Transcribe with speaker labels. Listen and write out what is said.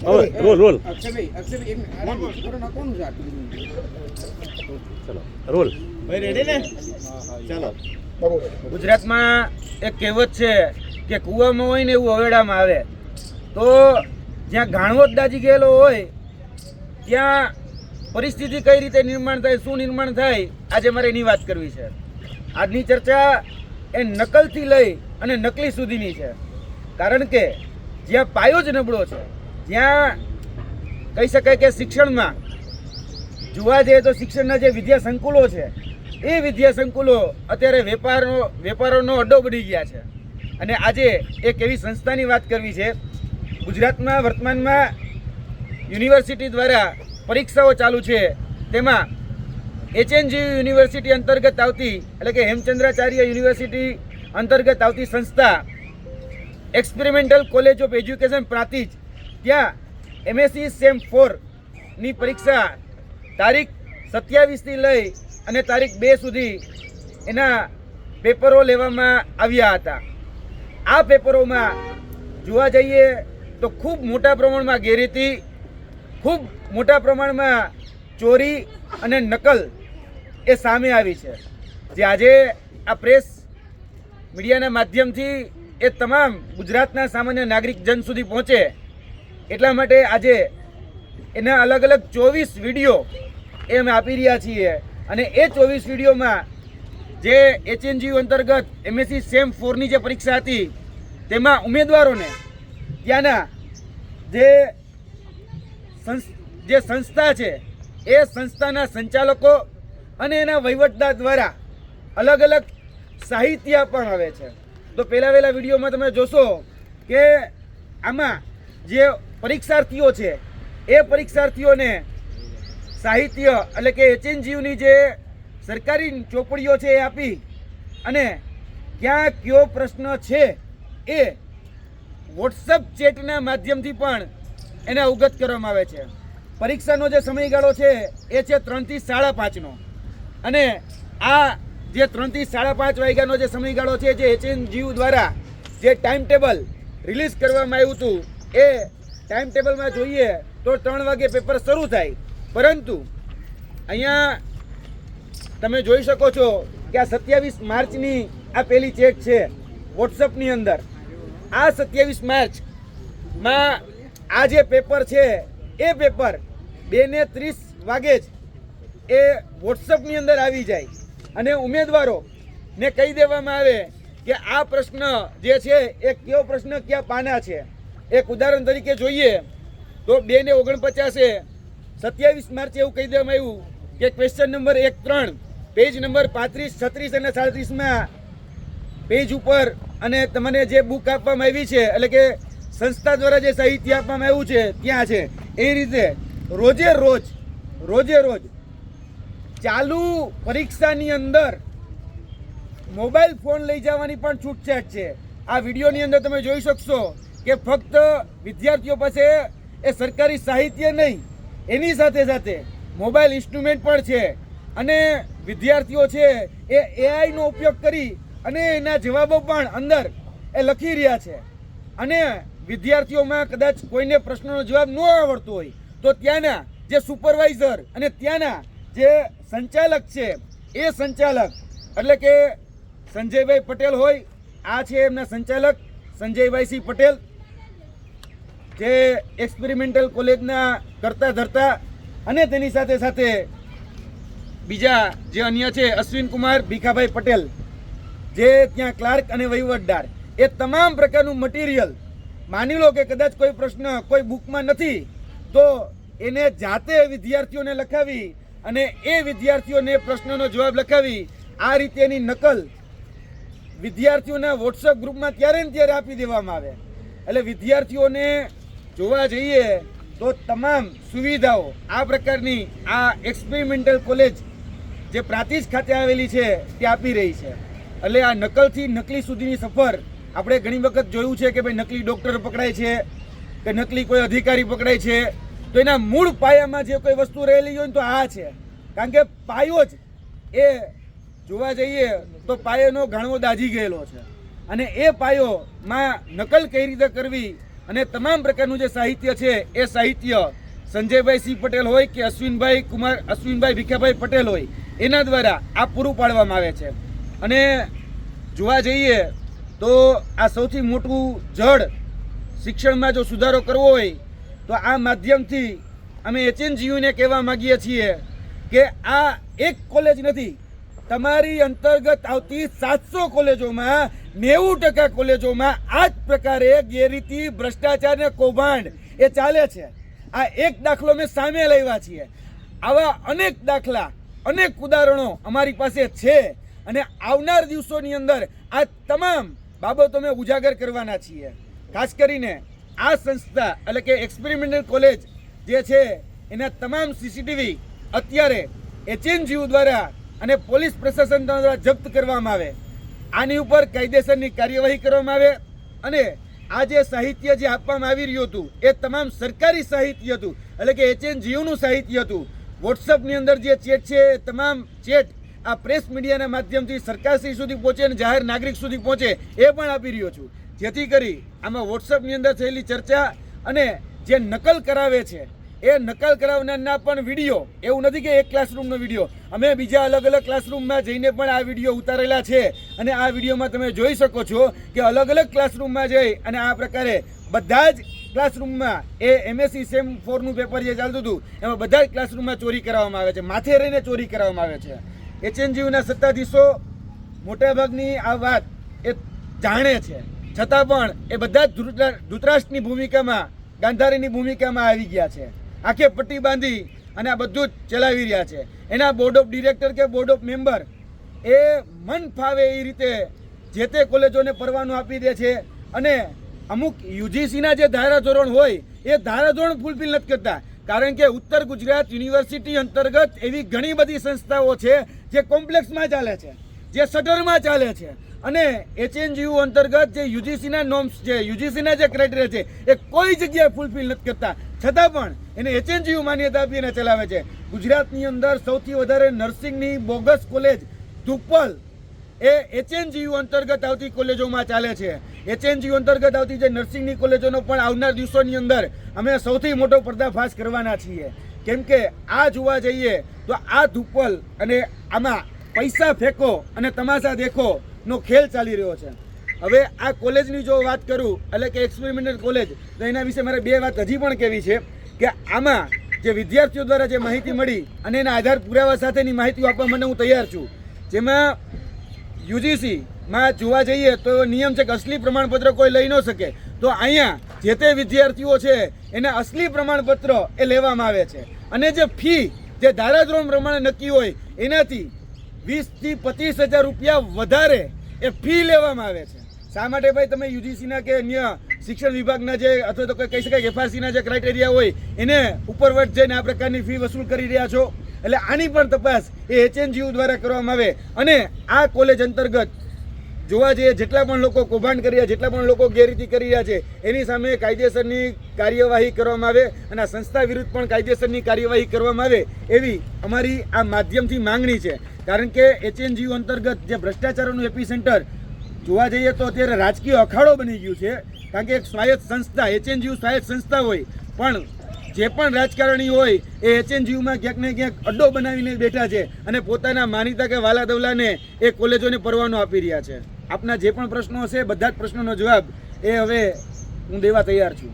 Speaker 1: Role role role
Speaker 2: ગુજરાતમાં એક કહેવત છે કે કૂવામાં હોય ને એવું હવેડામાં આવે. તો જ્યાં ઘાણવત દાજી ગયેલો હોય ત્યાં પરિસ્થિતિ કઈ રીતે નિર્માણ થાય, શું નિર્માણ થાય, આજે મારે એની વાત કરવી છે. આજની ચર્ચા એ નકલથી લઈ અને નકલી સુધીની છે. કારણ કે જ્યાં પાયો જ નબળો છે, જ્યાં કહી શકાય કે શિક્ષણમાં જોવા જઈએ તો શિક્ષણના જે વિદ્યા સંકુલો છે એ વિદ્યા સંકુલો અત્યારે વેપારોનો અડ્ડો બની ગયા છે. અને આજે એક એવી સંસ્થાની વાત કરવી છે. ગુજરાતમાં વર્તમાનમાં યુનિવર્સિટી દ્વારા પરીક્ષાઓ ચાલુ છે. તેમાં HNGU યુનિવર્સિટી અંતર્ગત આવતી એટલે કે હેમચંદ્રાચાર્ય યુનિવર્સિટી અંતર્ગત આવતી સંસ્થા experimental college of education Prantij, ત્યાં MSc સેમ 4ની પરીક્ષા તારીખ 27થી લઈ અને તારીખ 2 સુધી એના પેપરો લેવામાં આવ્યા હતા. આ પેપરોમાં જોવા જઈએ તો ખૂબ મોટા પ્રમાણમાં ગેરરીતિ, ખૂબ મોટા પ્રમાણમાં ચોરી અને નકલ એ સામે આવી છે. જે આજે આ પ્રેસ મીડિયાના માધ્યમથી એ તમામ ગુજરાતના સામાન્ય નાગરિક જન સુધી પહોંચે એટલા માટે આજે એના અલગ અલગ 24 વિડીયો એ અમે આપી રહ્યા છીએ. અને એ 24 વિડીયોમાં જે HNGU અંતર્ગત MSc સેમ 4ની જે પરીક્ષા હતી તેમાં ઉમેદવારોને ત્યાંના જે સંસ્થા છે એ સંસ્થાના સંચાલકો અને એના વહીવટદાર દ્વારા અલગ અલગ સાહિત્ય આપવામાં આવે છે. તો પહેલા વિડીયોમાં તમે જોશો કે આમાં જે પરીક્ષાર્થીઓ છે એ પરીક્ષાર્થીઓને સાહિત્ય એટલે કે HNGUની જે સરકારી ચોપડીઓ છે એ આપી અને ક્યાં કયો પ્રશ્ન છે એ વોટ્સઅપ ચેટના માધ્યમથી પણ એને અવગત કરવામાં આવે છે. પરીક્ષાનો જે સમયગાળો છે એ છે 3 થી 5:30નો. અને આ જે 3 થી 5:30 વાગ્યાનો જે સમયગાળો છે જે HNGU દ્વારા જે ટાઈમ ટેબલ રિલીઝ કરવામાં આવ્યું હતું એ ટાઈમ ટેબલમાં જોઈએ તો 3 વાગે પેપર શરૂ થાય. પરંતુ અહીંયા તમે જોઈ શકો છો કે આ 27 માર્ચની આ પહેલી ચેટ છે વોટ્સઅપની અંદર. આ 27 માર્ચમાં આ જે પેપર છે એ પેપર 2:30 વાગે જ એ વોટ્સઅપની અંદર આવી જાય અને ઉમેદવારોને કહી દેવામાં આવે કે આ પ્રશ્ન જે છે એ કયો પ્રશ્ન કયા પાના છે. એક ઉદાહરણ તરીકે જોઈએ તો 2:49 27 માર્ચે એવું કહી દેવામાં આવ્યું કે ક્વેશ્ચન નંબર 1-3 પેજ નંબર 35, 36 અને 37માં પેજ ઉપર અને તમને જે બુક આપવામાં આવી છે એટલે કે સંસ્થા દ્વારા જે સાહિત્ય આપવામાં આવ્યું છે ત્યાં છે. એ રીતે રોજે રોજ ચાલુ પરીક્ષાની અંદર મોબાઈલ ફોન લઈ જવાની પણ છૂટછાટ છે. આ વિડીયોની અંદર તમે જોઈ શકશો કે ફક્ત વિદ્યાર્થીઓ પાસે એ સરકારી સાહિત્ય નહીં, એની સાથે સાથે મોબાઈલ ઇન્સ્ટ્રુમેન્ટ પણ છે. અને વિદ્યાર્થીઓ છે એ AIનો ઉપયોગ કરી અને એના જવાબો પણ અંદર એ લખી રહ્યા છે. અને વિદ્યાર્થીઓમાં કદાચ કોઈને પ્રશ્નનો જવાબ ન આવડતો હોય તો ત્યાંના જે સુપરવાઇઝર અને ત્યાંના જે સંચાલક છે એ સંચાલક એટલે કે સંજયભાઈ પટેલ હોય, આ છે એમના સંચાલક સંજયભાઈ પટેલ, જે એક્સપેરિમેન્ટલ કોલેજના કરતા ધરતા, અને તેની સાથે સાથે બીજા જે અન્ય છે અશ્વિન કુમાર ભીખાભાઈ પટેલ, જે ત્યાં ક્લાર્ક અને વહીવટદાર. એ તમામ પ્રકારનું મટીરિયલ માની લો કે કદાચ કોઈ પ્રશ્ન કોઈ બુકમાં નથી તો એને જાતે વિદ્યાર્થીઓને લખાવી અને એ વિદ્યાર્થીઓને પ્રશ્નનો જવાબ લખાવી આ રીતેની નકલ વિદ્યાર્થીઓના વોટ્સઅપ ગ્રુપમાં ત્યારે ને ત્યારે આપી દેવામાં આવે. એટલે વિદ્યાર્થીઓને જોવા જઈએ તો તમામ સુવિધાઓ આ પ્રકારની આ એક્સપેરિમેન્ટલ કોલેજ જે પ્રાંતિજ ખાતે આવેલી છે તે આપી રહી છે. એટલે આ નકલથી નકલી સુધીની સફર આપણે ઘણી વખત જોયું છે કે ભાઈ નકલી ડૉક્ટર પકડાય છે કે નકલી કોઈ અધિકારી પકડાય છે તો એના મૂળ પાયામાં જે કોઈ વસ્તુ રહેલી હોય ને તો આ છે. કારણ કે પાયો જ એ જોવા જઈએ તો પાયાનો ઘણો દાજી ગયેલો છે અને એ પાયોમાં નકલ કઈ રીતે કરવી અને તમામ પ્રકારનું જે સાહિત્ય છે એ સાહિત્ય સંજયભાઈ સિંહ પટેલ હોય કે અશ્વિનભાઈ ભીખાભાઈ પટેલ હોય એના દ્વારા આ પૂરું પાડવામાં આવે છે. અને જોવા જઈએ તો આ સૌથી મોટું જડ શિક્ષણમાં જો સુધારો કરવો હોય તો આ માધ્યમથી અમે HNGUને કહેવા માગીએ છીએ કે આ એક કોલેજ નથી, તમારી અંતર્ગત આવતી 700 કોલેજોમાં 90% કોલેજોમાં આ જ પ્રકારે ગેરરીતિ, ભ્રષ્ટાચાર ને કૌભાંડ એ ચાલે છે. આ એક દાખલો મેં સામે લાવ્યા છીએ. આવા અનેક દાખલા, અનેક ઉદાહરણો અમારી પાસે છે અને આવનાર દિવસોની અંદર આ તમામ બાબતો અમે ઉજાગર કરવાના છીએ. ખાસ કરીને આ સંસ્થા એટલે કે એક્સપેરિમેન્ટલ કોલેજ જે છે એના તમામ CCTV અત્યારે HNGU દ્વારા અને પોલીસ પ્રશાસન દ્વારા જપ્ત કરવામાં આવે, આની ઉપર કાયદેસરની કાર્યવાહી કરવામાં આવે અને આ જે સાહિત્ય જે આપવામાં આવી રહ્યું હતું એ તમામ સરકારી સાહિત્ય હતું, એટલે કે HNGUનું સાહિત્ય હતું. વોટ્સઅપની અંદર જે ચેટ છે એ તમામ ચેટ આ પ્રેસ મીડિયાના માધ્યમથી સરકારશ્રી સુધી પહોંચે અને જાહેર નાગરિક સુધી પહોંચે એ પણ આપી રહ્યો છું, જેથી કરી આમાં વોટ્સઅપની અંદર થયેલી ચર્ચા અને જે નકલ કરાવે છે એ નકલ કરાવનારના પણ વિડીયો, એવું નથી કે એક ક્લાસરૂમનો વિડીયો, અમે બીજા અલગ અલગ ક્લાસરૂમમાં જઈને પણ આ વિડીયો ઉતારેલા છે અને આ વિડીયોમાં તમે જોઈ શકો છો કે અલગ અલગ ક્લાસરૂમમાં જઈ અને આ પ્રકારે બધા જ ક્લાસરૂમમાં એ MSc સેમ 4નું પેપર જે ચાલતું હતું એમાં બધા જ ક્લાસરૂમમાં ચોરી કરાવવામાં આવે છે, માથે રહીને ચોરી કરાવવામાં આવે છે. HNGUના સત્તાધીશો મોટાભાગની આ વાત એ જાણે છે, છતાં પણ એ બધા જ ધૃતરાષ્ટ્રની ભૂમિકામાં, ગાંધારીની ભૂમિકામાં આવી ગયા છે. આખે પટ્ટી બાંધી અને આ બધું જ ચલાવી રહ્યા છે. એના બોર્ડ ઓફ ડિરેક્ટર કે બોર્ડ ઓફ મેમ્બર એ મન ફાવે એ રીતે જે તે કોલેજોને પરવાનો આપી દે છે અને અમુક UGCના જે ધારાધોરણ હોય એ ધારાધોરણ ફૂલફિલ નથી કરતા. કારણ કે ઉત્તર ગુજરાત યુનિવર્સિટી અંતર્ગત એવી ઘણી બધી સંસ્થાઓ છે જે કોમ્પ્લેક્સમાં ચાલે છે, જે શટરમાં ચાલે છે અને HNGU અંતર્ગત જે UGCના નોર્મ્સ છે, UGCના જે ક્રાઇટેરિયા છે એ કોઈ જગ્યાએ ફૂલફિલ નથી કરતા, છતાં પણ એને HNGU માન્યતા આપીને ચલાવે છે. ગુજરાતની અંદર સૌથી વધારે નર્સિંગની બોગસ કોલેજ ધુપ્પલ એ HNGU અંતર્ગત આવતી કોલેજોમાં ચાલે છે. HNGU અંતર્ગત આવતી જે નર્સિંગની કોલેજોનો પણ આવનાર દિવસોની અંદર અમે સૌથી મોટો પર્દાફાશ કરવાના છીએ. કેમ કે આ જોવા જઈએ તો આ ધુપ્પલ અને આમાં પૈસા ફેંકો અને તમાશા દેખો નો ખેલ ચાલી રહ્યો છે. હવે આ કોલેજની જો વાત કરું એટલે કે એક્સપેરિમેન્ટલ કોલેજ, તો એના વિશે મારે બે વાત હજી પણ કહેવી છે કે આમાં જે વિદ્યાર્થીઓ દ્વારા જે માહિતી મળી અને એના આધાર પુરાવા સાથેની માહિતીઓ આપવા માટે હું તૈયાર છું. જેમાં UGCમાં જોવા જઈએ તો નિયમ છે કે અસલી પ્રમાણપત્ર કોઈ લઈ ન શકે, તો અહીંયા જે તે વિદ્યાર્થીઓ છે એના અસલી પ્રમાણપત્ર એ લેવામાં આવે છે અને જે ફી જે ધારાધોરણ પ્રમાણે નક્કી હોય એનાથી 20 થી 25,000 રૂપિયા વધારે એ ફી લેવામાં આવે છે. શા માટે ભાઈ તમે UGCના કે અન્ય શિક્ષણ વિભાગના જે અથવા તો કહી શકાય FRCના જે ક્રાઇટેરિયા હોય એને ઉપરવટ જઈને આ પ્રકારની ફી વસૂલ કરી રહ્યા છો? એટલે આની પણ તપાસ એ HNGU દ્વારા કરવામાં આવે અને આ કોલેજ અંતર્ગત જોવા જઈએ જેટલા પણ લોકો કૌભાંડ કરી રહ્યા, જેટલા પણ લોકો ગેરરીતિ કરી રહ્યા છે એની સામે કાયદેસરની કાર્યવાહી કરવામાં આવે અને આ સંસ્થા વિરુદ્ધ પણ કાયદેસરની કાર્યવાહી કરવામાં આવે એવી અમારી આ માધ્યમથી માંગણી છે. કારણ કે HNGU અંતર્ગત જે ભ્રષ્ટાચારોનું એપિસેન્ટર જોવા જઈએ તો અત્યારે રાજકીય અખાડો બની ગયું છે. કારણ કે એક સ્વાયત્ત સંસ્થા, HNGU સ્વાયત્ત સંસ્થા હોય પણ જે પણ રાજકારણી હોય એ HNGUમાં ક્યાંક ને ક્યાંક અડ્ડો બનાવીને બેઠા છે અને પોતાના માનીતા કે વાલા દવલાને એ કોલેજોને પરવાનો આપી રહ્યા છે. આપના જે પણ પ્રશ્નો હશે બધા જ પ્રશ્નોનો જવાબ એ હવે હું દેવા તૈયાર છું.